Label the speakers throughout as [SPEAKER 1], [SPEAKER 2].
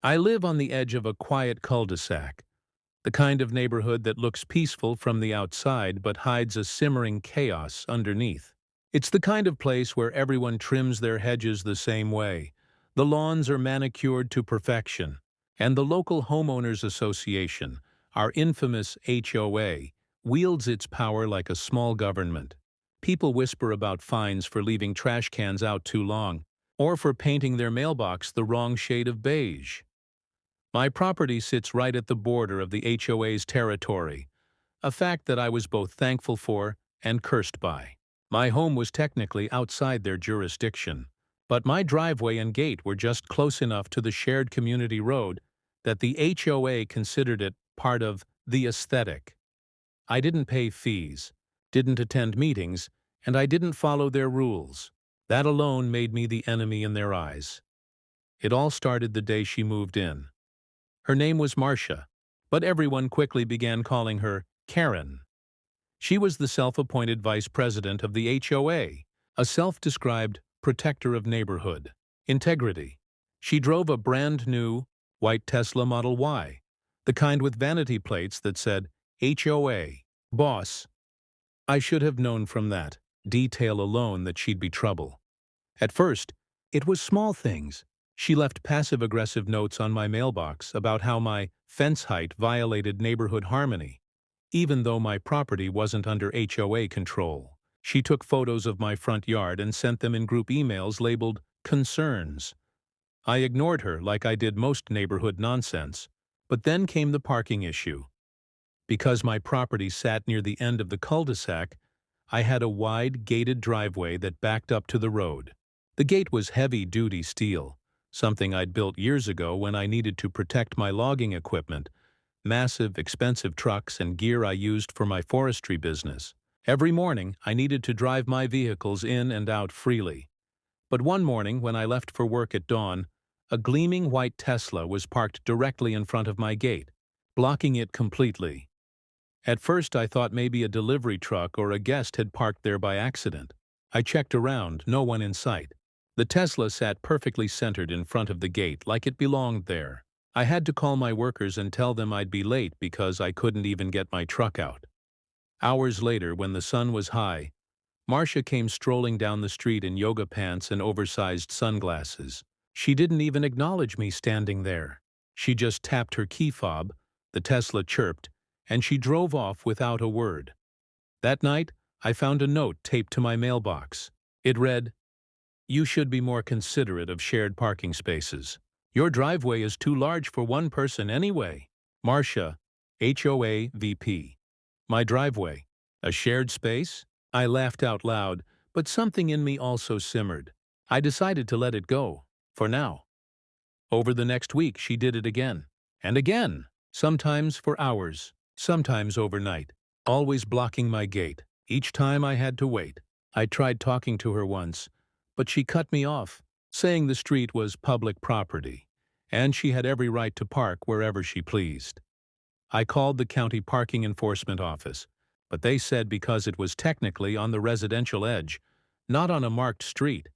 [SPEAKER 1] I live on the edge of a quiet cul-de-sac, the kind of neighborhood that looks peaceful from the outside but hides a simmering chaos underneath. It's the kind of place where everyone trims their hedges the same way, the lawns are manicured to perfection, and the local homeowners association, our infamous HOA, wields its power like a small government. People whisper about fines for leaving trash cans out too long, or for painting their mailbox the wrong shade of beige. My property sits right at the border of the HOA's territory, a fact that I was both thankful for and cursed by. My home was technically outside their jurisdiction, but my driveway and gate were just close enough to the shared community road that the HOA considered it part of the aesthetic. I didn't pay fees, didn't attend meetings, and I didn't follow their rules. That alone made me the enemy in their eyes. It all started the day she moved in. Her name was Marcia, but everyone quickly began calling her Karen. She was the self-appointed vice president of the HOA, a self-described protector of neighborhood integrity. She drove a brand-new white Tesla Model Y, the kind with vanity plates that said HOA, boss. I should have known from that detail alone that she'd be trouble. At first, it was small things. She left passive-aggressive notes on my mailbox about how my fence height violated neighborhood harmony, even though my property wasn't under HOA control. She took photos of my front yard and sent them in group emails labeled concerns. I ignored her like I did most neighborhood nonsense, but then came the parking issue. Because my property sat near the end of the cul-de-sac, I had a wide, gated driveway that backed up to the road. The gate was heavy-duty steel, something I'd built years ago when I needed to protect my logging equipment, massive, expensive trucks and gear I used for my forestry business. Every morning, I needed to drive my vehicles in and out freely. But one morning, when I left for work at dawn, a gleaming white Tesla was parked directly in front of my gate, blocking it completely. At first, I thought maybe a delivery truck or a guest had parked there by accident. I checked around, no one in sight. The Tesla sat perfectly centered in front of the gate like it belonged there. I had to call my workers and tell them I'd be late because I couldn't even get my truck out. Hours later, when the sun was high, Marcia came strolling down the street in yoga pants and oversized sunglasses. She didn't even acknowledge me standing there. She just tapped her key fob, the Tesla chirped, and she drove off without a word. That night, I found a note taped to my mailbox. It read, "You should be more considerate of shared parking spaces. Your driveway is too large for one person anyway. Marcia, HOA VP." My driveway, a shared space? I laughed out loud, but something in me also simmered. I decided to let it go, for now. Over the next week, she did it again. And again, sometimes for hours, sometimes overnight, always blocking my gate. Each time I had to wait. I tried talking to her once, but she cut me off, saying the street was public property, and she had every right to park wherever she pleased. I called the county parking enforcement office, but they said because it was technically on the residential edge, not on a marked street,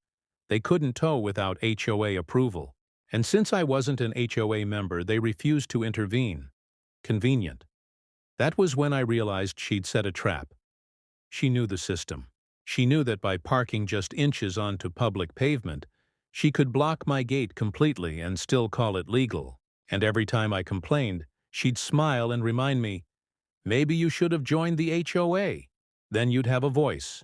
[SPEAKER 1] they couldn't tow without HOA approval. And since I wasn't an HOA member, they refused to intervene. Convenient. That was when I realized she'd set a trap. She knew the system. She knew that by parking just inches onto public pavement, she could block my gate completely and still call it legal. And every time I complained, she'd smile and remind me, "Maybe you should have joined the HOA. Then you'd have a voice."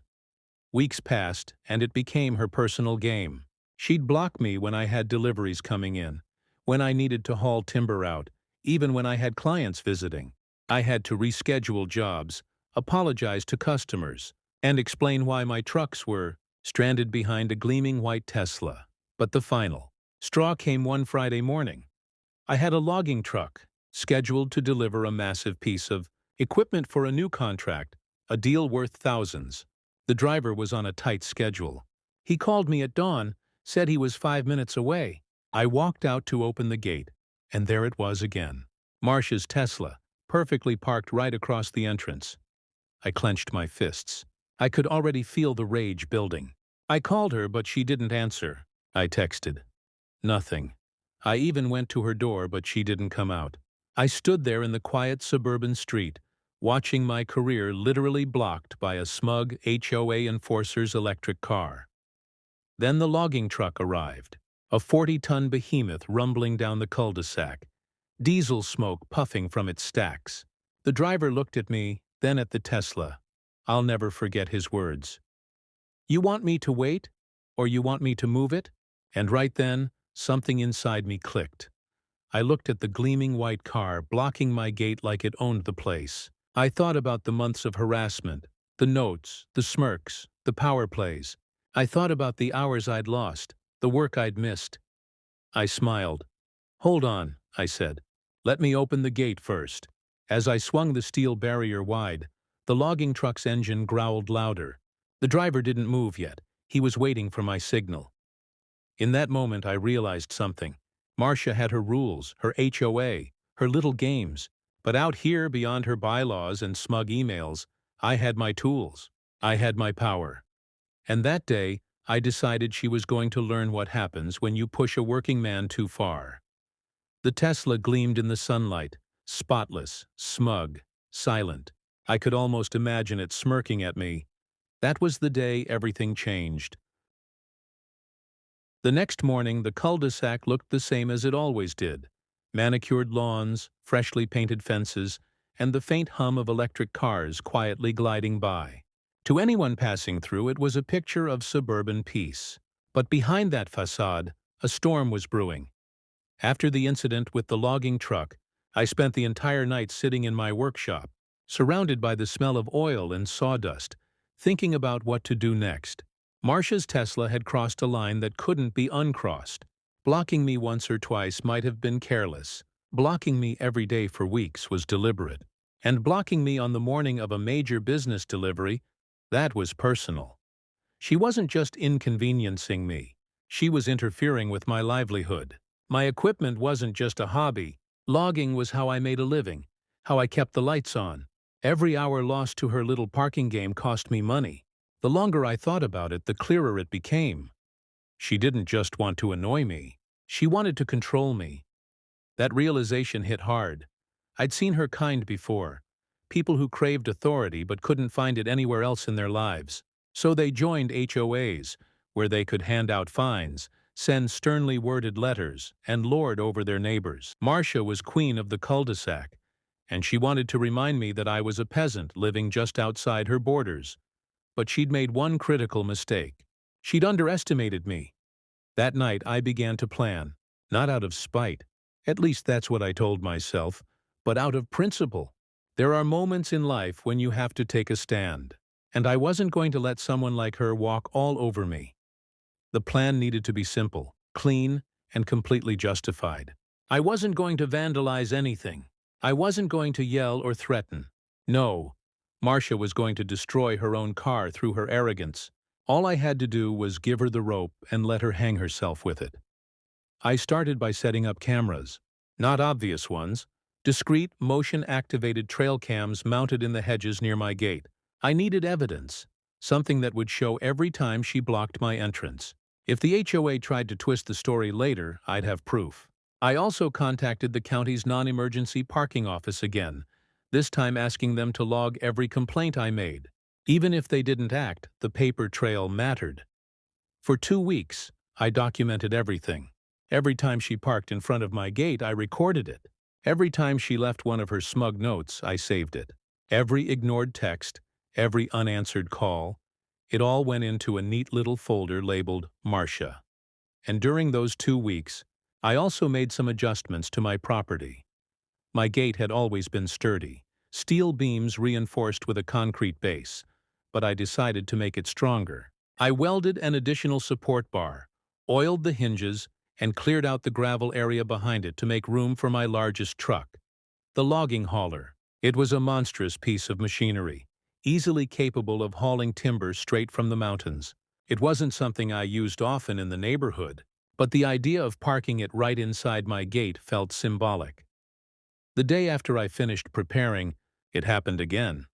[SPEAKER 1] Weeks passed, and it became her personal game. She'd block me when I had deliveries coming in, when I needed to haul timber out, even when I had clients visiting. I had to reschedule jobs, apologize to customers, and explain why my trucks were stranded behind a gleaming white Tesla. But the final straw came one Friday morning. I had a logging truck, scheduled to deliver a massive piece of equipment for a new contract, a deal worth thousands. The driver was on a tight schedule. He called me at dawn, said he was 5 minutes away. I walked out to open the gate, and there it was again. Marcia's Tesla, perfectly parked right across the entrance. I clenched my fists. I could already feel the rage building. I called her, but she didn't answer. I texted. Nothing. I even went to her door, but she didn't come out. I stood there in the quiet suburban street, watching my career literally blocked by a smug HOA enforcer's electric car. Then the logging truck arrived, a 40-ton behemoth rumbling down the cul-de-sac, diesel smoke puffing from its stacks. The driver looked at me, then at the Tesla. I'll never forget his words. "You want me to wait? Or you want me to move it?" And right then, something inside me clicked. I looked at the gleaming white car blocking my gate like it owned the place. I thought about the months of harassment, the notes, the smirks, the power plays. I thought about the hours I'd lost, the work I'd missed. I smiled. "Hold on," I said. "Let me open the gate first." As I swung the steel barrier wide, the logging truck's engine growled louder. The driver didn't move yet. He was waiting for my signal. In that moment, I realized something. Marcia had her rules, her HOA, her little games. But out here, beyond her bylaws and smug emails, I had my tools. I had my power. And that day, I decided she was going to learn what happens when you push a working man too far. The Tesla gleamed in the sunlight, spotless, smug, silent. I could almost imagine it smirking at me. That was the day everything changed. The next morning, the cul-de-sac looked the same as it always did. Manicured lawns, freshly painted fences, and the faint hum of electric cars quietly gliding by. To anyone passing through, it was a picture of suburban peace. But behind that facade, a storm was brewing. After the incident with the logging truck, I spent the entire night sitting in my workshop, surrounded by the smell of oil and sawdust, thinking about what to do next. Marcia's Tesla had crossed a line that couldn't be uncrossed. Blocking me once or twice might have been careless. Blocking me every day for weeks was deliberate. And blocking me on the morning of a major business delivery, that was personal. She wasn't just inconveniencing me. She was interfering with my livelihood. My equipment wasn't just a hobby. Logging was how I made a living, how I kept the lights on. Every hour lost to her little parking game cost me money. The longer I thought about it, the clearer it became. She didn't just want to annoy me. She wanted to control me. That realization hit hard. I'd seen her kind before. People who craved authority but couldn't find it anywhere else in their lives. So they joined HOAs, where they could hand out fines, send sternly worded letters, and lord over their neighbors. Marcia was queen of the cul-de-sac, and she wanted to remind me that I was a peasant living just outside her borders. But she'd made one critical mistake. She'd underestimated me. That night I began to plan, not out of spite, at least that's what I told myself, but out of principle. There are moments in life when you have to take a stand, and I wasn't going to let someone like her walk all over me. The plan needed to be simple, clean, and completely justified. I wasn't going to vandalize anything. I wasn't going to yell or threaten. No, Marcia was going to destroy her own car through her arrogance. All I had to do was give her the rope and let her hang herself with it. I started by setting up cameras. Not obvious ones. Discreet, motion-activated trail cams mounted in the hedges near my gate. I needed evidence, something that would show every time she blocked my entrance. If the HOA tried to twist the story later, I'd have proof. I also contacted the county's non-emergency parking office again, this time asking them to log every complaint I made. Even if they didn't act, the paper trail mattered. For 2 weeks, I documented everything. Every time she parked in front of my gate, I recorded it. Every time she left one of her smug notes, I saved it. Every ignored text, every unanswered call, it all went into a neat little folder labeled Marcia. And during those 2 weeks, I also made some adjustments to my property. My gate had always been sturdy, steel beams reinforced with a concrete base, but I decided to make it stronger. I welded an additional support bar, oiled the hinges, and cleared out the gravel area behind it to make room for my largest truck, the logging hauler. It was a monstrous piece of machinery, easily capable of hauling timber straight from the mountains. It wasn't something I used often in the neighborhood, but the idea of parking it right inside my gate felt symbolic. The day after I finished preparing, it happened again.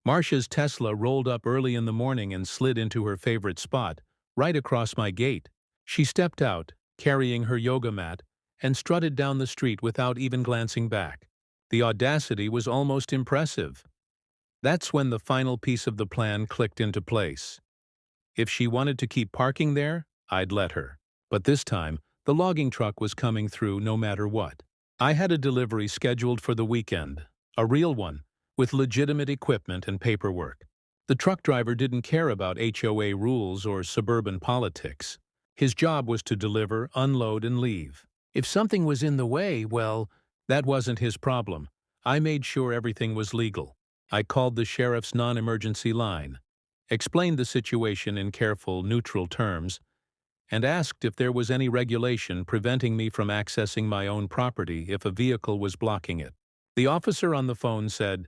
[SPEAKER 1] Marcia's Tesla rolled up early in the morning and slid into her favorite spot, right across my gate. She stepped out, carrying her yoga mat, and strutted down the street without even glancing back. The audacity was almost impressive. That's when the final piece of the plan clicked into place. If she wanted to keep parking there, I'd let her. But this time, the logging truck was coming through no matter what. I had a delivery scheduled for the weekend, a real one, with legitimate equipment and paperwork. The truck driver didn't care about HOA rules or suburban politics. His job was to deliver, unload, and leave. If something was in the way, well, that wasn't his problem. I made sure everything was legal. I called the sheriff's non-emergency line, explained the situation in careful, neutral terms, and asked if there was any regulation preventing me from accessing my own property if a vehicle was blocking it. The officer on the phone said,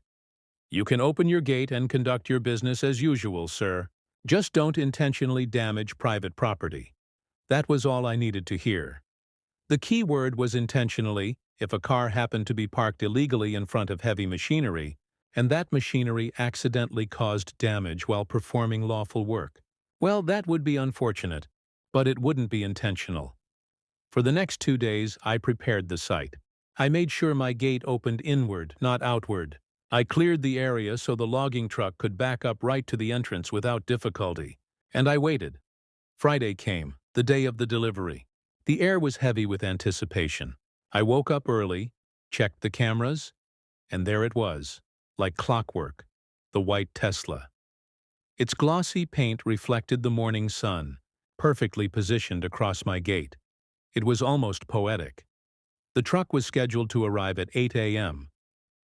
[SPEAKER 1] "You can open your gate and conduct your business as usual, sir. Just don't intentionally damage private property." That was all I needed to hear. The key word was intentionally. If a car happened to be parked illegally in front of heavy machinery, and that machinery accidentally caused damage while performing lawful work, well, that would be unfortunate, but it wouldn't be intentional. For the next 2 days, I prepared the site. I made sure my gate opened inward, not outward. I cleared the area so the logging truck could back up right to the entrance without difficulty. And I waited. Friday came, the day of the delivery. The air was heavy with anticipation. I woke up early, checked the cameras, and there it was, like clockwork, the white Tesla. Its glossy paint reflected the morning sun, perfectly positioned across my gate. It was almost poetic. The truck was scheduled to arrive at 8 a.m.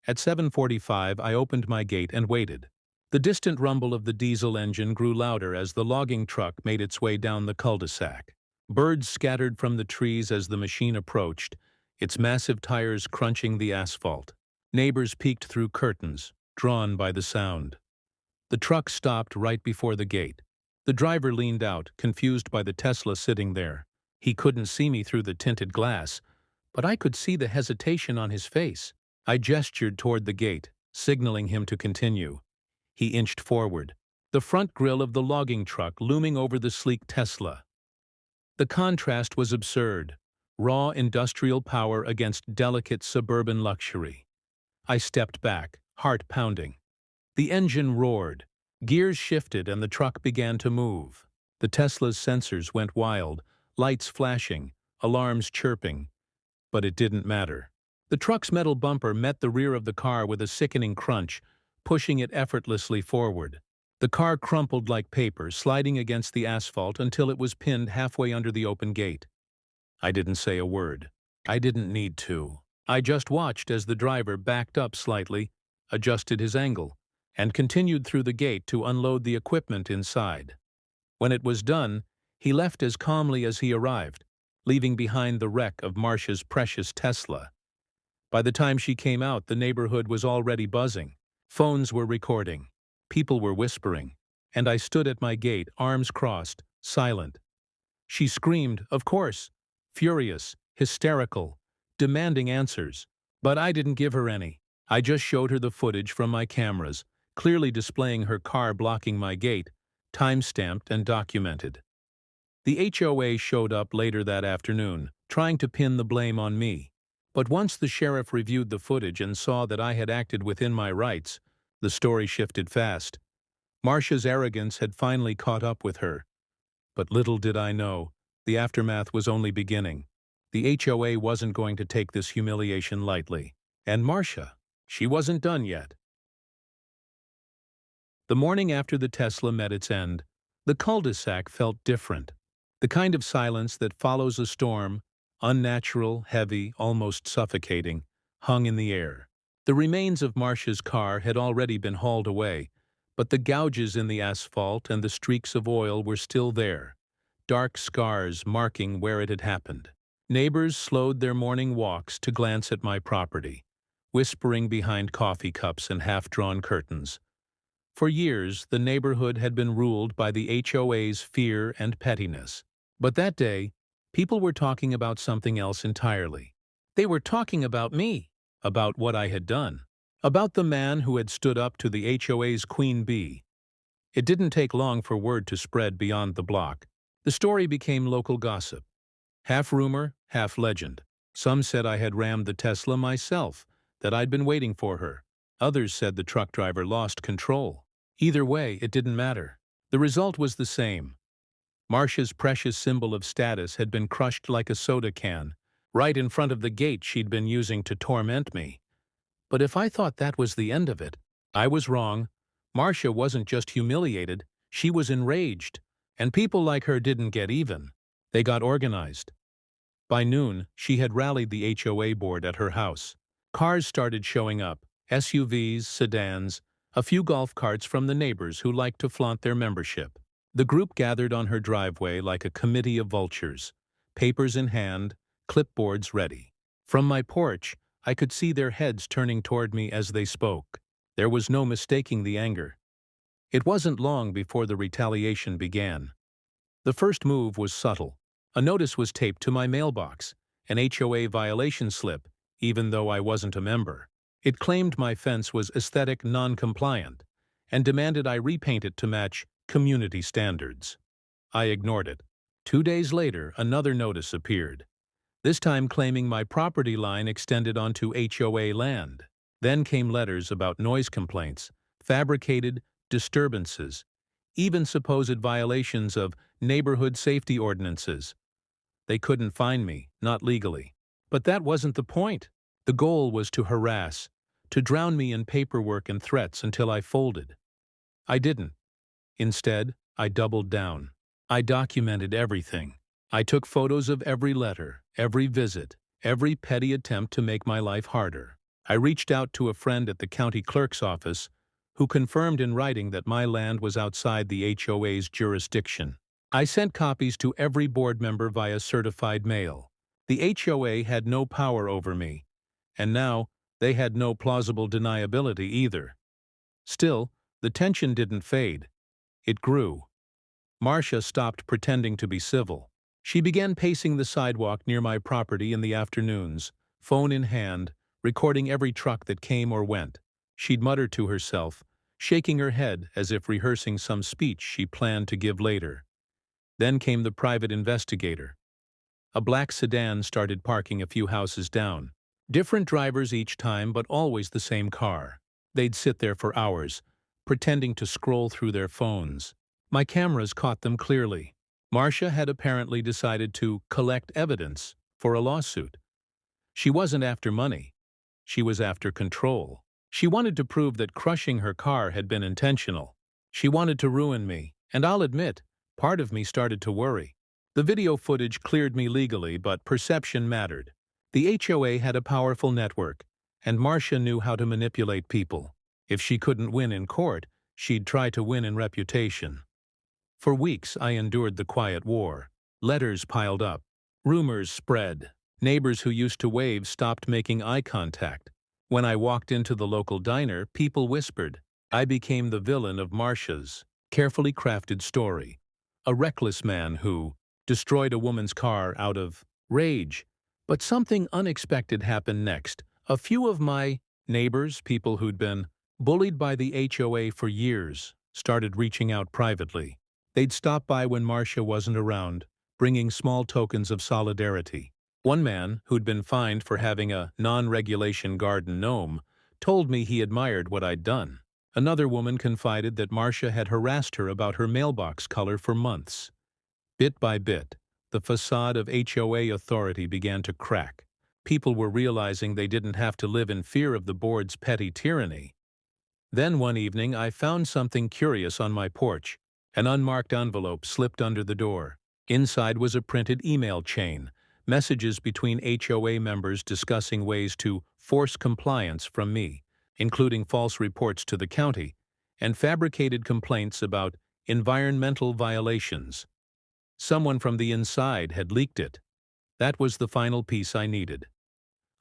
[SPEAKER 1] At 7:45, I opened my gate and waited. The distant rumble of the diesel engine grew louder as the logging truck made its way down the cul-de-sac. Birds scattered from the trees as the machine approached, its massive tires crunching the asphalt. Neighbors peeked through curtains, drawn by the sound. The truck stopped right before the gate. The driver leaned out, confused by the Tesla sitting there. He couldn't see me through the tinted glass, but I could see the hesitation on his face. I gestured toward the gate, signaling him to continue. He inched forward, the front grille of the logging truck looming over the sleek Tesla. The contrast was absurd, raw industrial power against delicate suburban luxury. I stepped back, heart pounding. The engine roared, gears shifted, and the truck began to move. The Tesla's sensors went wild, lights flashing, alarms chirping, but it didn't matter. The truck's metal bumper met the rear of the car with a sickening crunch, pushing it effortlessly forward. The car crumpled like paper, sliding against the asphalt until it was pinned halfway under the open gate. I didn't say a word. I didn't need to. I just watched as the driver backed up slightly, adjusted his angle, and continued through the gate to unload the equipment inside. When it was done, he left as calmly as he arrived, leaving behind the wreck of Marcia's precious Tesla. By the time she came out, the neighborhood was already buzzing. Phones were recording. People were whispering. And I stood at my gate, arms crossed, silent. She screamed, of course, furious, hysterical, demanding answers. But I didn't give her any. I just showed her the footage from my cameras, clearly displaying her car blocking my gate, time-stamped and documented. The HOA showed up later that afternoon, trying to pin the blame on me. But once the sheriff reviewed the footage and saw that I had acted within my rights, the story shifted fast. Marcia's arrogance had finally caught up with her. But little did I know, the aftermath was only beginning. The HOA wasn't going to take this humiliation lightly. And Marcia, she wasn't done yet. The morning after the Tesla met its end, the cul-de-sac felt different. The kind of silence that follows a storm, unnatural, heavy, almost suffocating, hung in the air. The remains of Marcia's car had already been hauled away, but the gouges in the asphalt and the streaks of oil were still there, dark scars marking where it had happened. Neighbors slowed their morning walks to glance at my property, whispering behind coffee cups and half-drawn curtains. For years, the neighborhood had been ruled by the HOA's fear and pettiness. But that day, people were talking about something else entirely. They were talking about me, about what I had done, about the man who had stood up to the HOA's queen bee. It didn't take long for word to spread beyond the block. The story became local gossip. Half rumor, half legend. Some said I had rammed the Tesla myself, that I'd been waiting for her. Others said the truck driver lost control. Either way, it didn't matter. The result was the same. Marcia's precious symbol of status had been crushed like a soda can, right in front of the gate she'd been using to torment me. But if I thought that was the end of it, I was wrong. Marcia wasn't just humiliated, she was enraged. And people like her didn't get even. They got organized. By noon, she had rallied the HOA board at her house. Cars started showing up, SUVs, sedans, a few golf carts from the neighbors who liked to flaunt their membership. The group gathered on her driveway like a committee of vultures, papers in hand, clipboards ready. From my porch, I could see their heads turning toward me as they spoke. There was no mistaking the anger. It wasn't long before the retaliation began. The first move was subtle. A notice was taped to my mailbox, an HOA violation slip, even though I wasn't a member. It claimed my fence was aesthetic non-compliant and demanded I repaint it to match community standards. I ignored it. 2 days later, another notice appeared, this time claiming my property line extended onto HOA land. Then came letters about noise complaints, fabricated disturbances, even supposed violations of neighborhood safety ordinances. They couldn't find me, not legally. But that wasn't the point. The goal was to harass, to drown me in paperwork and threats until I folded. I didn't. Instead, I doubled down. I documented everything. I took photos of every letter, every visit, every petty attempt to make my life harder. I reached out to a friend at the county clerk's office who confirmed in writing that my land was outside the HOA's jurisdiction. I sent copies to every board member via certified mail. The HOA had no power over me, and now they had no plausible deniability either. Still, the tension didn't fade. It grew. Marcia stopped pretending to be civil. She began pacing the sidewalk near my property in the afternoons, phone in hand, recording every truck that came or went. She'd mutter to herself, shaking her head as if rehearsing some speech she planned to give later. Then came the private investigator. A black sedan started parking a few houses down. Different drivers each time, but always the same car. They'd sit there for hours, pretending to scroll through their phones. My cameras caught them clearly. Marcia had apparently decided to collect evidence for a lawsuit. She wasn't after money. She was after control. She wanted to prove that crushing her car had been intentional. She wanted to ruin me, and I'll admit, part of me started to worry. The video footage cleared me legally, but perception mattered. The HOA had a powerful network, and Marcia knew how to manipulate people. If she couldn't win in court, she'd try to win in reputation. For weeks, I endured the quiet war. Letters piled up. Rumors spread. Neighbors who used to wave stopped making eye contact. When I walked into the local diner, people whispered. I became the villain of Marcia's carefully crafted story. A reckless man who destroyed a woman's car out of rage. But something unexpected happened next. A few of my neighbors, people who'd been bullied by the HOA for years, started reaching out privately. They'd stop by when Marcia wasn't around, bringing small tokens of solidarity. One man, who'd been fined for having a non-regulation garden gnome, told me he admired what I'd done. Another woman confided that Marcia had harassed her about her mailbox color for months. Bit by bit, the facade of HOA authority began to crack. People were realizing they didn't have to live in fear of the board's petty tyranny. Then one evening I found something curious on my porch. An unmarked envelope slipped under the door. Inside was a printed email chain, messages between HOA members discussing ways to force compliance from me, including false reports to the county, and fabricated complaints about environmental violations. Someone from the inside had leaked it. That was the final piece I needed.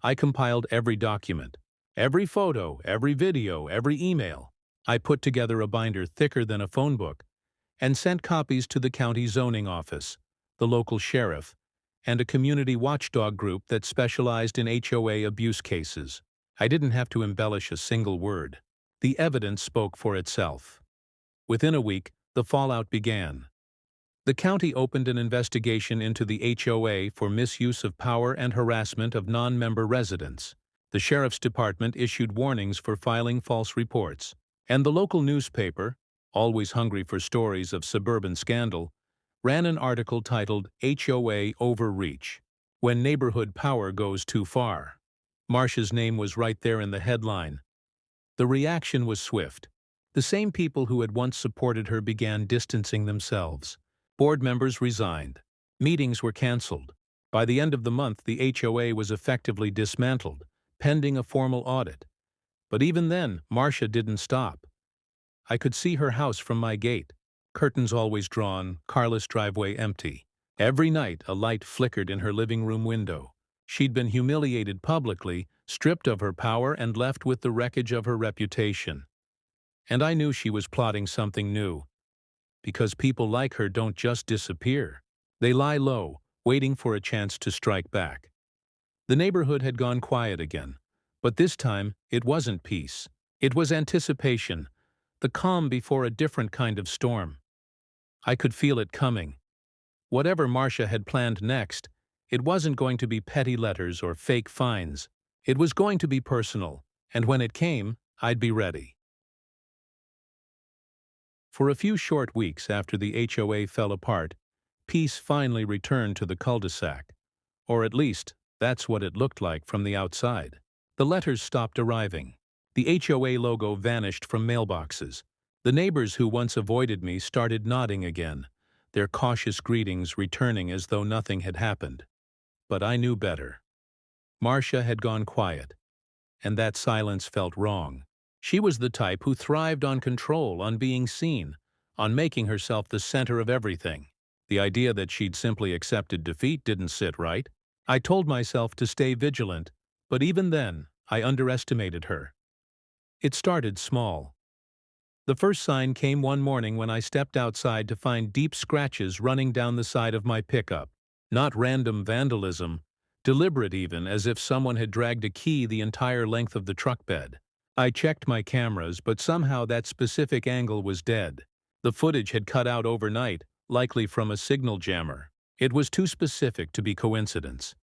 [SPEAKER 1] I compiled every document, every photo, every video, every email. I put together a binder thicker than a phone book, and sent copies to the county zoning office, the local sheriff, and a community watchdog group that specialized in HOA abuse cases. I didn't have to embellish a single word. The evidence spoke for itself. Within a week, the fallout began. The county opened an investigation into the HOA for misuse of power and harassment of non-member residents. The sheriff's department issued warnings for filing false reports. And the local newspaper, always hungry for stories of suburban scandal, ran an article titled HOA Overreach, When Neighborhood Power Goes Too Far. Marcia's name was right there in the headline. The reaction was swift. The same people who had once supported her began distancing themselves. Board members resigned. Meetings were canceled. By the end of the month, the HOA was effectively dismantled, pending a formal audit. But even then, Marcia didn't stop. I could see her house from my gate. Curtains always drawn, carless driveway empty. Every night, a light flickered in her living room window. She'd been humiliated publicly, stripped of her power, and left with the wreckage of her reputation. And I knew she was plotting something new. Because people like her don't just disappear. They lie low, waiting for a chance to strike back. The neighborhood had gone quiet again. But this time, it wasn't peace. It was anticipation, the calm before a different kind of storm. I could feel it coming. Whatever Marcia had planned next, it wasn't going to be petty letters or fake fines. It was going to be personal, and when it came, I'd be ready. For a few short weeks after the HOA fell apart, peace finally returned to the cul-de-sac. Or at least, that's what it looked like from the outside. The letters stopped arriving. The HOA logo vanished from mailboxes. The neighbors who once avoided me started nodding again, their cautious greetings returning as though nothing had happened. But I knew better. Marcia had gone quiet, and that silence felt wrong. She was the type who thrived on control, on being seen, on making herself the center of everything. The idea that she'd simply accepted defeat didn't sit right. I told myself to stay vigilant, but even then, I underestimated her. It started small. The first sign came one morning when I stepped outside to find deep scratches running down the side of my pickup. Not random vandalism, deliberate even, as if someone had dragged a key the entire length of the truck bed. I checked my cameras, but somehow that specific angle was dead. The footage had cut out overnight, likely from a signal jammer. It was too specific to be coincidence.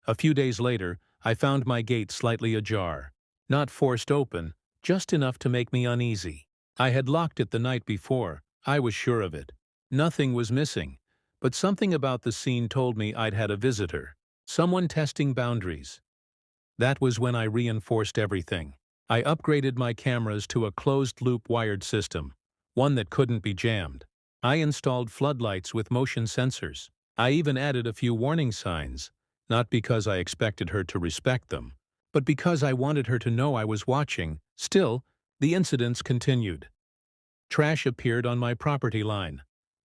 [SPEAKER 1] A few days later, I found my gate slightly ajar. Not forced open, just enough to make me uneasy. I had locked it the night before, I was sure of it. Nothing was missing, but something about the scene told me I'd had a visitor. Someone testing boundaries. That was when I reinforced everything. I upgraded my cameras to a closed-loop wired system, one that couldn't be jammed. I installed floodlights with motion sensors. I even added a few warning signs, not because I expected her to respect them, but because I wanted her to know I was watching. Still, the incidents continued. Trash appeared on my property line.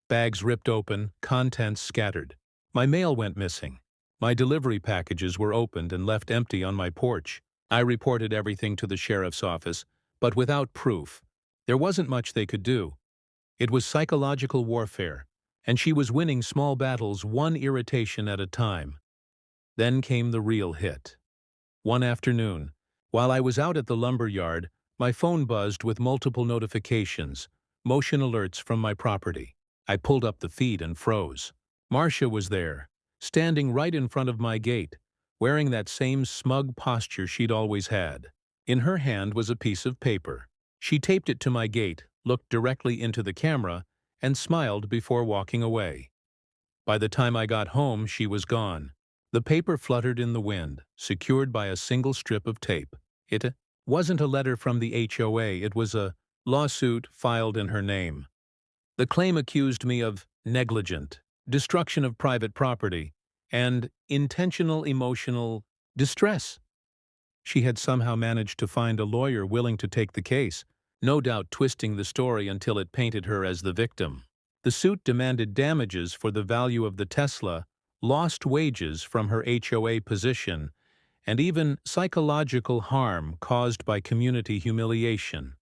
[SPEAKER 1] Bags ripped open, contents scattered. My mail went missing. My delivery packages were opened and left empty on my porch. I reported everything to the sheriff's office, but without proof. There wasn't much they could do. It was psychological warfare, and she was winning small battles one irritation at a time. Then came the real hit. One afternoon, while I was out at the lumber yard, my phone buzzed with multiple notifications, motion alerts from my property. I pulled up the feed and froze. Marcia was there, standing right in front of my gate, wearing that same smug posture she'd always had. In her hand was a piece of paper. She taped it to my gate, looked directly into the camera, and smiled before walking away. By the time I got home, she was gone. The paper fluttered in the wind, secured by a single strip of tape. It wasn't a letter from the HOA, it was a lawsuit filed in her name. The claim accused me of negligent, destruction of private property, and intentional emotional distress. She had somehow managed to find a lawyer willing to take the case, no doubt twisting the story until it painted her as the victim. The suit demanded damages for the value of the Tesla, lost wages from her HOA position, and even psychological harm caused by community humiliation.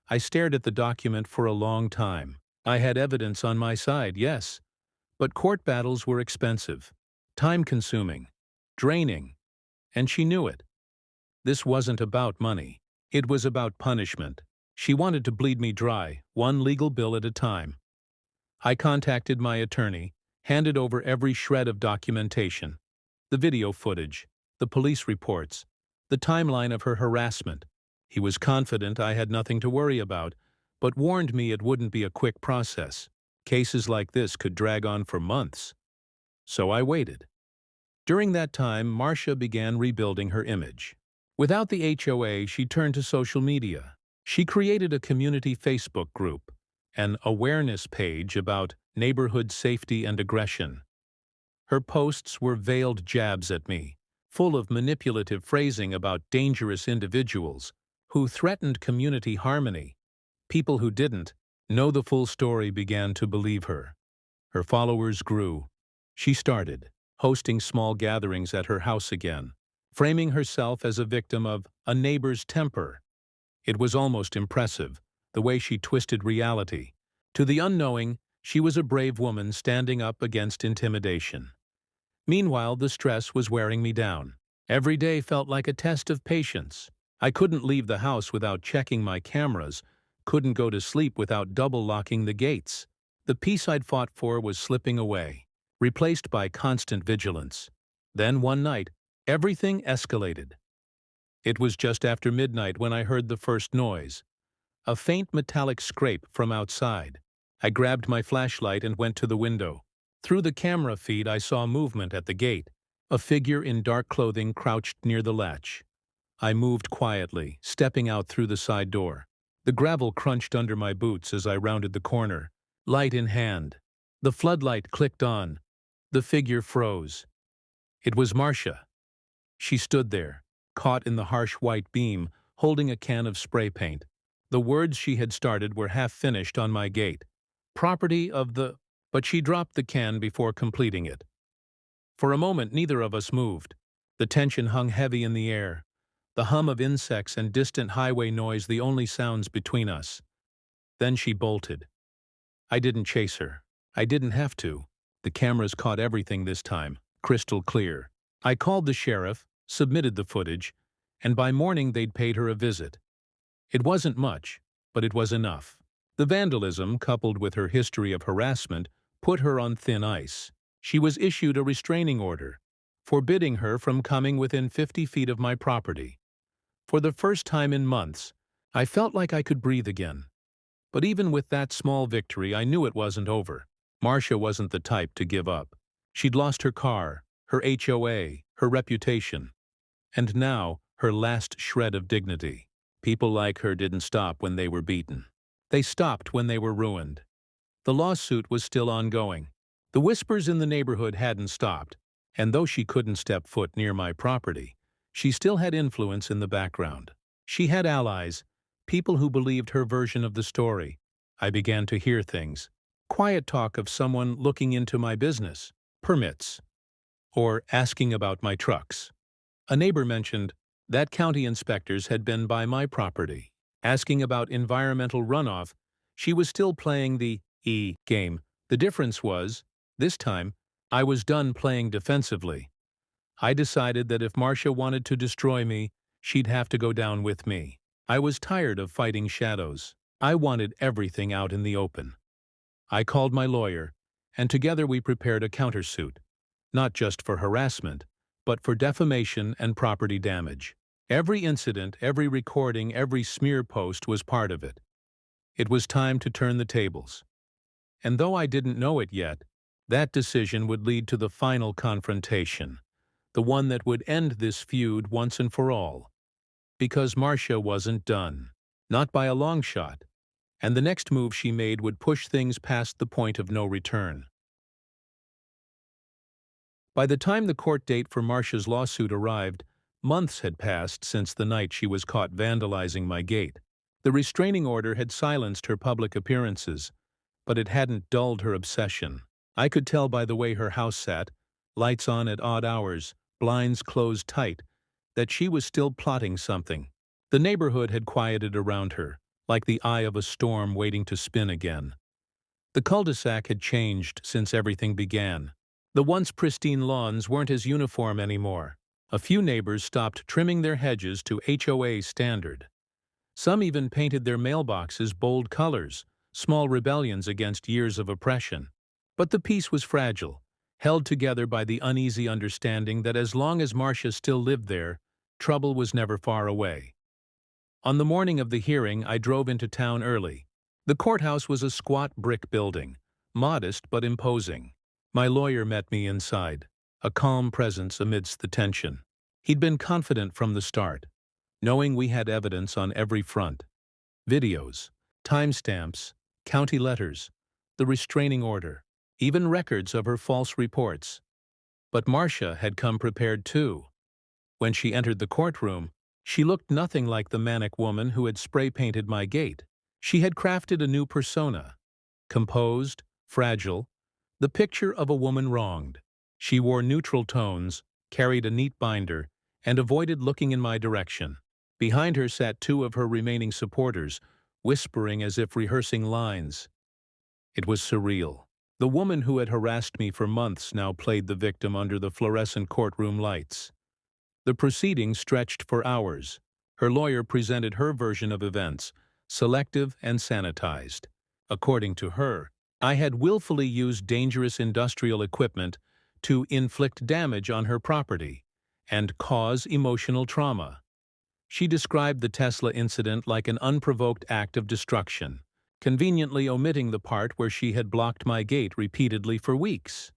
[SPEAKER 1] I stared at the document for a long time. I had evidence on my side, yes, but court battles were expensive, time-consuming, draining, and she knew it. This wasn't about money. It was about punishment. She wanted to bleed me dry, one legal bill at a time. I contacted my attorney, handed over every shred of documentation, the video footage, the police reports, the timeline of her harassment. He was confident I had nothing to worry about, but warned me it wouldn't be a quick process. Cases like this could drag on for months. So I waited. During that time, Marcia began rebuilding her image. Without the HOA, she turned to social media. She created a community Facebook group, an awareness page about neighborhood safety and aggression. Her posts were veiled jabs at me, full of manipulative phrasing about dangerous individuals who threatened community harmony. People who didn't know the full story began to believe her. Her followers grew. She started hosting small gatherings at her house again, framing herself as a victim of a neighbor's temper. It was almost impressive, the way she twisted reality. To the unknowing, she was a brave woman standing up against intimidation. Meanwhile, the stress was wearing me down. Every day felt like a test of patience. I couldn't leave the house without checking my cameras, couldn't go to sleep without double-locking the gates. The peace I'd fought for was slipping away, replaced by constant vigilance. Then one night, everything escalated. It was just after midnight when I heard the first noise, a faint metallic scrape from outside. I grabbed my flashlight and went to the window. Through the camera feed, I saw movement at the gate, a figure in dark clothing crouched near the latch. I moved quietly, stepping out through the side door. The gravel crunched under my boots as I rounded the corner, light in hand. The floodlight clicked on. The figure froze. It was Marcia. She stood there, caught in the harsh white beam, holding a can of spray paint. The words she had started were half finished on my gate. Property of the... But she dropped the can before completing it. For a moment, neither of us moved. The tension hung heavy in the air, the hum of insects and distant highway noise the only sounds between us. Then she bolted. I didn't chase her. I didn't have to. The cameras caught everything this time, crystal clear. I called the sheriff, submitted the footage, and by morning they'd paid her a visit. It wasn't much, but it was enough. The vandalism, coupled with her history of harassment, put her on thin ice. She was issued a restraining order, forbidding her from coming within 50 feet of my property. For the first time in months, I felt like I could breathe again. But even with that small victory, I knew it wasn't over. Marcia wasn't the type to give up. She'd lost her car, her HOA, her reputation, and now her last shred of dignity. People like her didn't stop when they were beaten. They stopped when they were ruined. The lawsuit was still ongoing. The whispers in the neighborhood hadn't stopped, and though she couldn't step foot near my property, she still had influence in the background. She had allies, people who believed her version of the story. I began to hear things. Quiet talk of someone looking into my business, permits, or asking about my trucks. A neighbor mentioned that county inspectors had been by my property, asking about environmental runoff. She was still playing the game. The difference was, this time, I was done playing defensively. I decided that if Marcia wanted to destroy me, she'd have to go down with me. I was tired of fighting shadows. I wanted everything out in the open. I called my lawyer, and together we prepared a countersuit, not just for harassment, but for defamation and property damage. Every incident, every recording, every smear post was part of it. It was time to turn the tables. And though I didn't know it yet, that decision would lead to the final confrontation, the one that would end this feud once and for all. Because Marcia wasn't done, not by a long shot, and the next move she made would push things past the point of no return. By the time the court date for Marcia's lawsuit arrived, months had passed since the night she was caught vandalizing my gate. The restraining order had silenced her public appearances, but it hadn't dulled her obsession. I could tell by the way her house sat, lights on at odd hours, blinds closed tight, that she was still plotting something. The neighborhood had quieted around her, like the eye of a storm waiting to spin again. The cul-de-sac had changed since everything began. The once pristine lawns weren't as uniform anymore. A few neighbors stopped trimming their hedges to HOA standard. Some even painted their mailboxes bold colors, small rebellions against years of oppression. But the peace was fragile, held together by the uneasy understanding that as long as Marcia still lived there, trouble was never far away. On the morning of the hearing, I drove into town early. The courthouse was a squat brick building, modest but imposing. My lawyer met me inside, a calm presence amidst the tension. He'd been confident from the start, knowing we had evidence on every front. Videos, timestamps, county letters, the restraining order, even records of her false reports. But Marcia had come prepared too. When she entered the courtroom, she looked nothing like the manic woman who had spray-painted my gate. She had crafted a new persona, composed, fragile, the picture of a woman wronged. She wore neutral tones, carried a neat binder, and avoided looking in my direction. Behind her sat two of her remaining supporters, whispering as if rehearsing lines. It was surreal. The woman who had harassed me for months now played the victim under the fluorescent courtroom lights. The proceedings stretched for hours. Her lawyer presented her version of events, selective and sanitized. According to her, I had willfully used dangerous industrial equipment to inflict damage on her property and cause emotional trauma. She described the Tesla incident like an unprovoked act of destruction, conveniently omitting the part where she had blocked my gate repeatedly for weeks.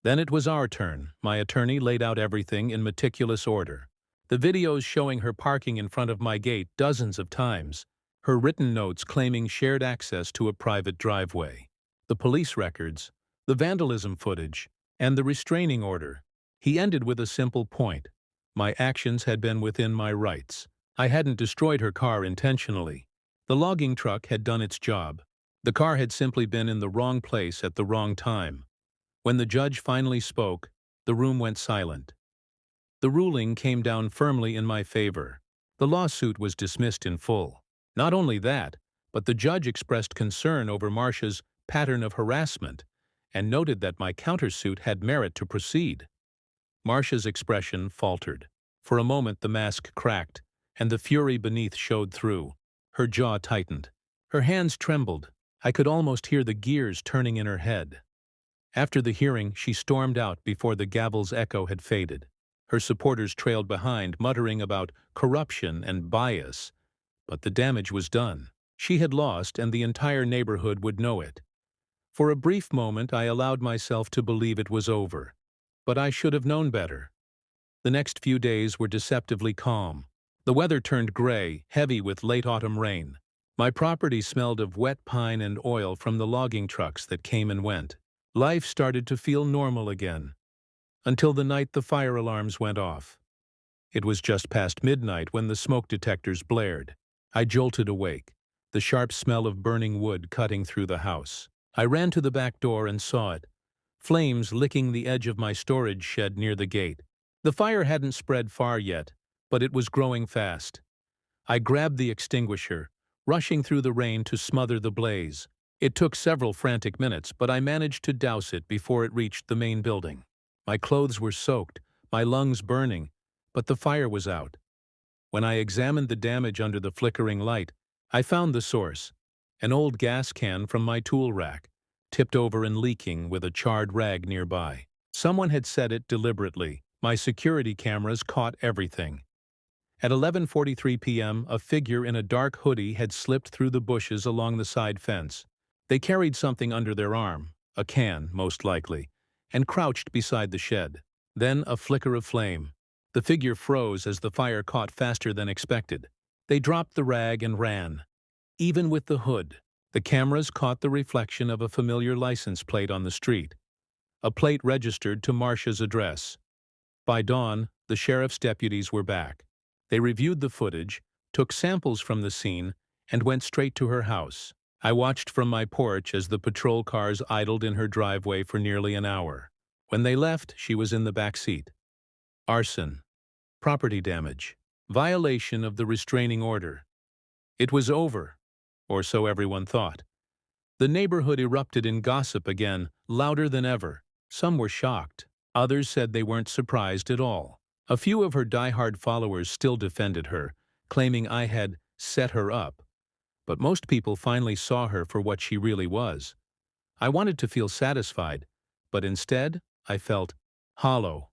[SPEAKER 1] Then it was our turn. My attorney laid out everything in meticulous order. The videos showing her parking in front of my gate dozens of times, her written notes claiming shared access to a private driveway, the police records, the vandalism footage, and the restraining order. He ended with a simple point. My actions had been within my rights. I hadn't destroyed her car intentionally. The logging truck had done its job. The car had simply been in the wrong place at the wrong time. When the judge finally spoke, the room went silent. The ruling came down firmly in my favor. The lawsuit was dismissed in full. Not only that, but the judge expressed concern over Marcia's pattern of harassment and noted that my countersuit had merit to proceed. Marcia's expression faltered. For a moment the mask cracked, and the fury beneath showed through. Her jaw tightened. Her hands trembled. I could almost hear the gears turning in her head. After the hearing, she stormed out before the gavel's echo had faded. Her supporters trailed behind, muttering about corruption and bias. But the damage was done. She had lost, and the entire neighborhood would know it. For a brief moment, I allowed myself to believe it was over. But I should have known better. The next few days were deceptively calm. The weather turned gray, heavy with late autumn rain. My property smelled of wet pine and oil from the logging trucks that came and went. Life started to feel normal again, until the night the fire alarms went off. It was just past midnight when the smoke detectors blared. I jolted awake, the sharp smell of burning wood cutting through the house. I ran to the back door and saw it, flames licking the edge of my storage shed near the gate. The fire hadn't spread far yet, but it was growing fast. I grabbed the extinguisher, rushing through the rain to smother the blaze. It took several frantic minutes, but I managed to douse it before it reached the main building. My clothes were soaked, my lungs burning, but the fire was out. When I examined the damage under the flickering light, I found the source, an old gas can from my tool rack, tipped over and leaking with a charred rag nearby. Someone had set it deliberately. My security cameras caught everything. At 11:43 p.m., a figure in a dark hoodie had slipped through the bushes along the side fence. They carried something under their arm, a can, most likely, and crouched beside the shed. Then a flicker of flame. The figure froze as the fire caught faster than expected. They dropped the rag and ran. Even with the hood, the cameras caught the reflection of a familiar license plate on the street, a plate registered to Marcia's address. By dawn, the sheriff's deputies were back. They reviewed the footage, took samples from the scene, and went straight to her house. I watched from my porch as the patrol cars idled in her driveway for nearly an hour. When they left, she was in the back seat. Arson, property damage, violation of the restraining order. It was over, or so everyone thought. The neighborhood erupted in gossip again, louder than ever. Some were shocked. Others said they weren't surprised at all. A few of her die-hard followers still defended her, claiming I had set her up. but most people finally saw her for what she really was. I wanted to feel satisfied, but instead, I felt hollow.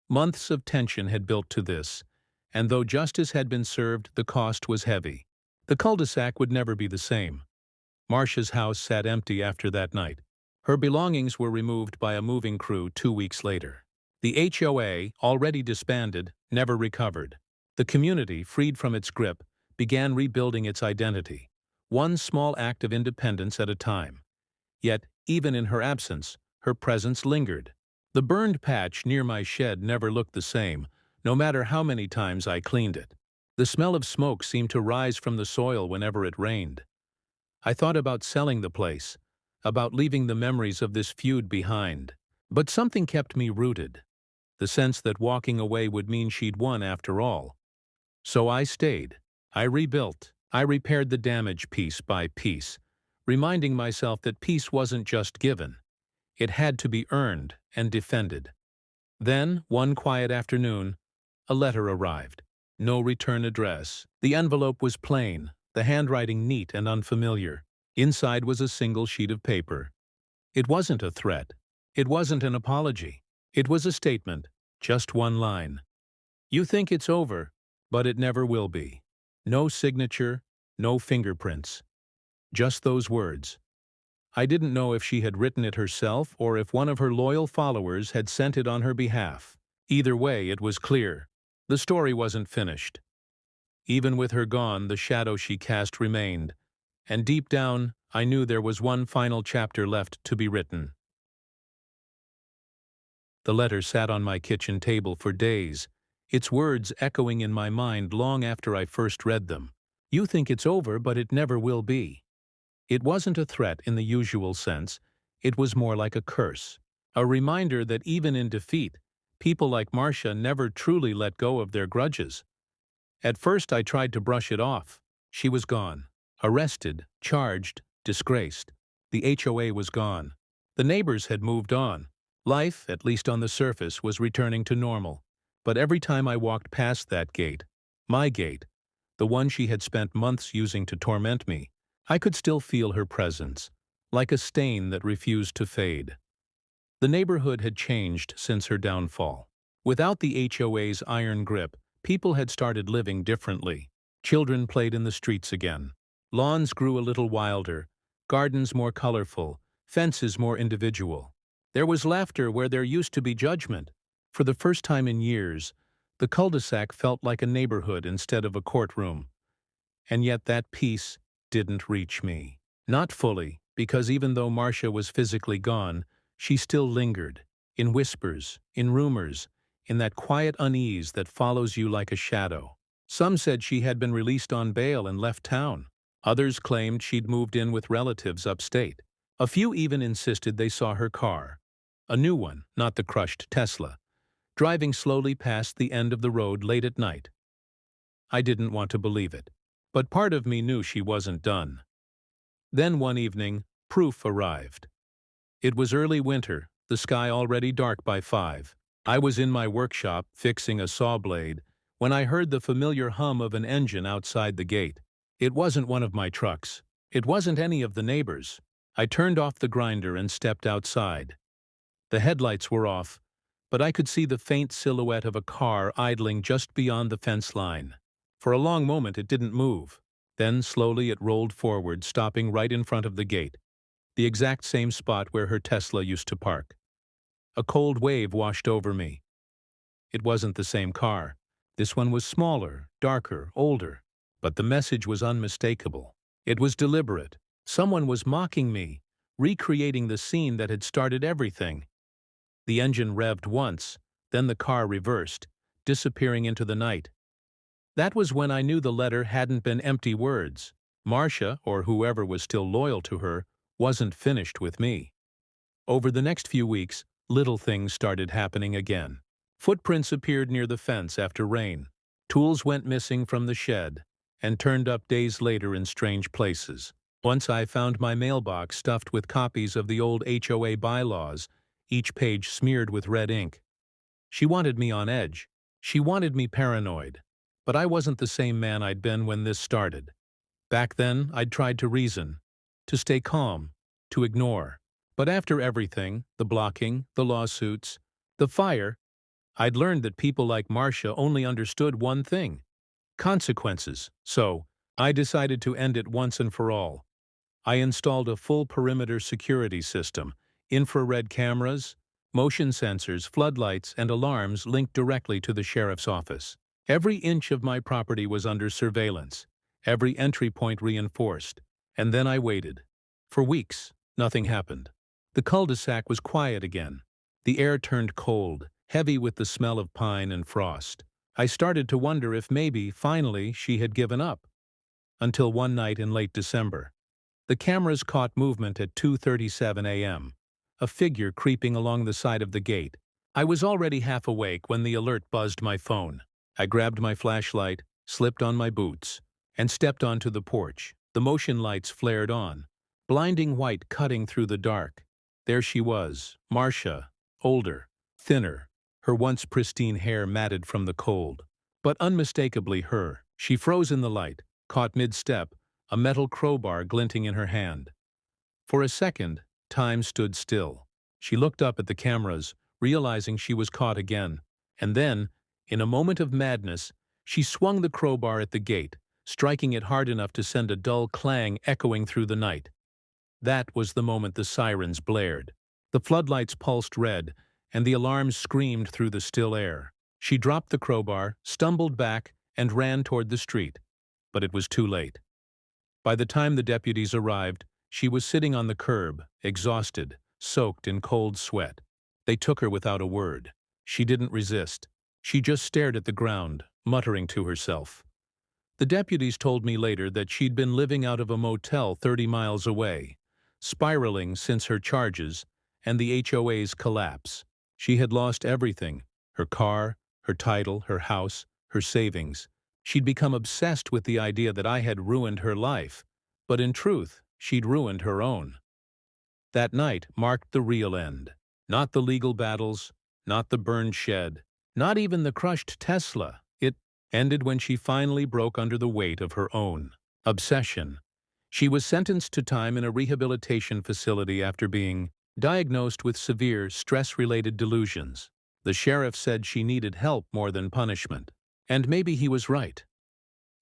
[SPEAKER 1] Months of tension had built to this, and though justice had been served, the cost was heavy. The cul-de-sac would never be the same. Marcia's house sat empty after that night. Her belongings were removed by a moving crew 2 weeks later. The HOA, already disbanded, never recovered. The community, freed from its grip, began rebuilding its identity, one small act of independence at a time. Yet, even in her absence, her presence lingered. The burned patch near my shed never looked the same, no matter how many times I cleaned it. The smell of smoke seemed to rise from the soil whenever it rained. I thought about selling the place, about leaving the memories of this feud behind. But something kept me rooted, the sense that walking away would mean she'd won after all. So I stayed. I rebuilt. I repaired the damage piece by piece, reminding myself that peace wasn't just given. It had to be earned and defended. Then, one quiet afternoon, a letter arrived. No return address. The envelope was plain, the handwriting neat and unfamiliar. Inside was a single sheet of paper. It wasn't a threat. It wasn't an apology. It was a statement, just one line. You think it's over, but it never will be. No signature, no fingerprints. Just those words. I didn't know if she had written it herself or if one of her loyal followers had sent it on her behalf. Either way, it was clear. The story wasn't finished. Even with her gone, the shadow she cast remained, and deep down, I knew there was one final chapter left to be written. The letter sat on my kitchen table for days, its words echoing in my mind long after I first read them. You think it's over, but it never will be. It wasn't a threat in the usual sense, it was more like a curse. A reminder that even in defeat, people like Marcia never truly let go of their grudges. At first I tried to brush it off. She was gone. Arrested, charged, disgraced. The HOA was gone. The neighbors had moved on. Life, at least on the surface, was returning to normal. But every time I walked past that gate, my gate, the one she had spent months using to torment me, I could still feel her presence, like a stain that refused to fade. The neighborhood had changed since her downfall. Without the HOA's iron grip, people had started living differently. Children played in the streets again. Lawns grew a little wilder, gardens more colorful, fences more individual. There was laughter where there used to be judgment. For the first time in years, the cul-de-sac felt like a neighborhood instead of a courtroom. And yet that peace didn't reach me. Not fully, because even though Marcia was physically gone, she still lingered, in whispers, in rumors, in that quiet unease that follows you like a shadow. Some said she had been released on bail and left town. Others claimed she'd moved in with relatives upstate. A few even insisted they saw her car, a new one, not the crushed Tesla, driving slowly past the end of the road late at night. I didn't want to believe it, but part of me knew she wasn't done. Then one evening, proof arrived. It was early winter, the sky already dark by 5. I was in my workshop, fixing a saw blade, when I heard the familiar hum of an engine outside the gate. It wasn't one of my trucks. It wasn't any of the neighbors. I turned off the grinder and stepped outside. The headlights were off, but I could see the faint silhouette of a car idling just beyond the fence line. For a long moment it didn't move. Then slowly it rolled forward, stopping right in front of the gate, the exact same spot where her Tesla used to park. A cold wave washed over me. It wasn't the same car. This one was smaller, darker, older. But the message was unmistakable. It was deliberate. Someone was mocking me, recreating the scene that had started everything. The engine revved once, then the car reversed, disappearing into the night. That was when I knew the letter hadn't been empty words. Marcia, or whoever was still loyal to her, wasn't finished with me. Over the next few weeks, little things started happening again. Footprints appeared near the fence after rain. Tools went missing from the shed and turned up days later in strange places. Once I found my mailbox stuffed with copies of the old HOA bylaws, each page smeared with red ink. She wanted me on edge. She wanted me paranoid. But I wasn't the same man I'd been when this started. Back then, I'd tried to reason, to stay calm, to ignore. But after everything, the blocking, the lawsuits, the fire, I'd learned that people like Marcia only understood one thing: consequences. So, I decided to end it once and for all. I installed a full perimeter security system, infrared cameras, motion sensors, floodlights, and alarms linked directly to the sheriff's office. Every inch of my property was under surveillance, every entry point reinforced. And then I waited. For weeks, nothing happened. The cul-de-sac was quiet again. The air turned cold, heavy with the smell of pine and frost. I started to wonder if maybe, finally, she had given up. Until one night in late December. The cameras caught movement at 2:37 a.m. A figure creeping along the side of the gate. I was already half awake when the alert buzzed my phone. I grabbed my flashlight, slipped on my boots, and stepped onto the porch. The motion lights flared on, blinding white cutting through the dark. There she was, Marcia, older, thinner, her once pristine hair matted from the cold. But unmistakably her. She froze in the light, caught mid-step, a metal crowbar glinting in her hand. For a second, time stood still. She looked up at the cameras, realizing she was caught again. And then, in a moment of madness, she swung the crowbar at the gate, striking it hard enough to send a dull clang echoing through the night. That was the moment the sirens blared. The floodlights pulsed red, and the alarms screamed through the still air. She dropped the crowbar, stumbled back, and ran toward the street. But it was too late. By the time the deputies arrived, she was sitting on the curb, exhausted, soaked in cold sweat. They took her without a word. She didn't resist. She just stared at the ground, muttering to herself. The deputies told me later that she'd been living out of a motel 30 miles away, spiraling since her charges and the HOA's collapse. She had lost everything: her car, her title, her house, her savings. She'd become obsessed with the idea that I had ruined her life, but in truth, she'd ruined her own. That night marked the real end. Not the legal battles, not the burned shed, not even the crushed Tesla. It ended when she finally broke under the weight of her own obsession. She was sentenced to time in a rehabilitation facility after being diagnosed with severe stress-related delusions. The sheriff said she needed help more than punishment. And maybe he was right.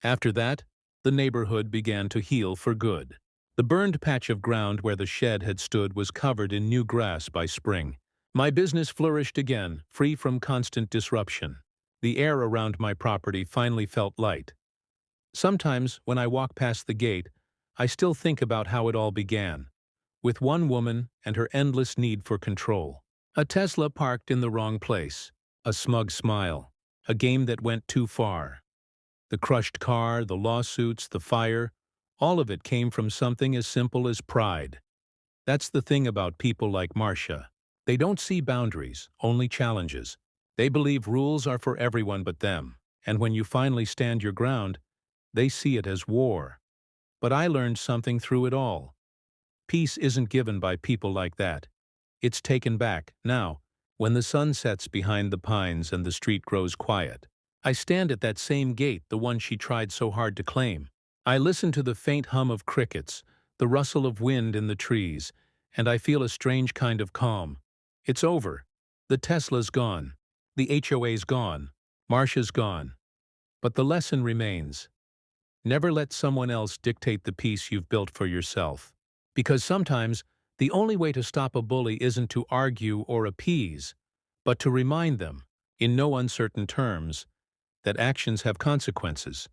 [SPEAKER 1] After that, the neighborhood began to heal for good. The burned patch of ground where the shed had stood was covered in new grass by spring. My business flourished again, free from constant disruption. The air around my property finally felt light. Sometimes, when I walk past the gate, I still think about how it all began, with one woman and her endless need for control. A Tesla parked in the wrong place, a smug smile, a game that went too far. The crushed car, the lawsuits, the fire, all of it came from something as simple as pride. That's the thing about people like Marcia. They don't see boundaries, only challenges. They believe rules are for everyone but them, and when you finally stand your ground, they see it as war. But I learned something through it all. Peace isn't given by people like that. It's taken back, now, when the sun sets behind the pines and the street grows quiet. I stand at that same gate, the one she tried so hard to claim. I listen to the faint hum of crickets, the rustle of wind in the trees, and I feel a strange kind of calm. It's over. The Tesla's gone. The HOA's gone. Marcia's gone. But the lesson remains. Never let someone else dictate the peace you've built for yourself. Because sometimes, the only way to stop a bully isn't to argue or appease, but to remind them, in no uncertain terms, that actions have consequences.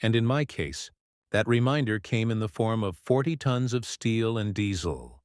[SPEAKER 1] And in my case, that reminder came in the form of 40 tons of steel and diesel.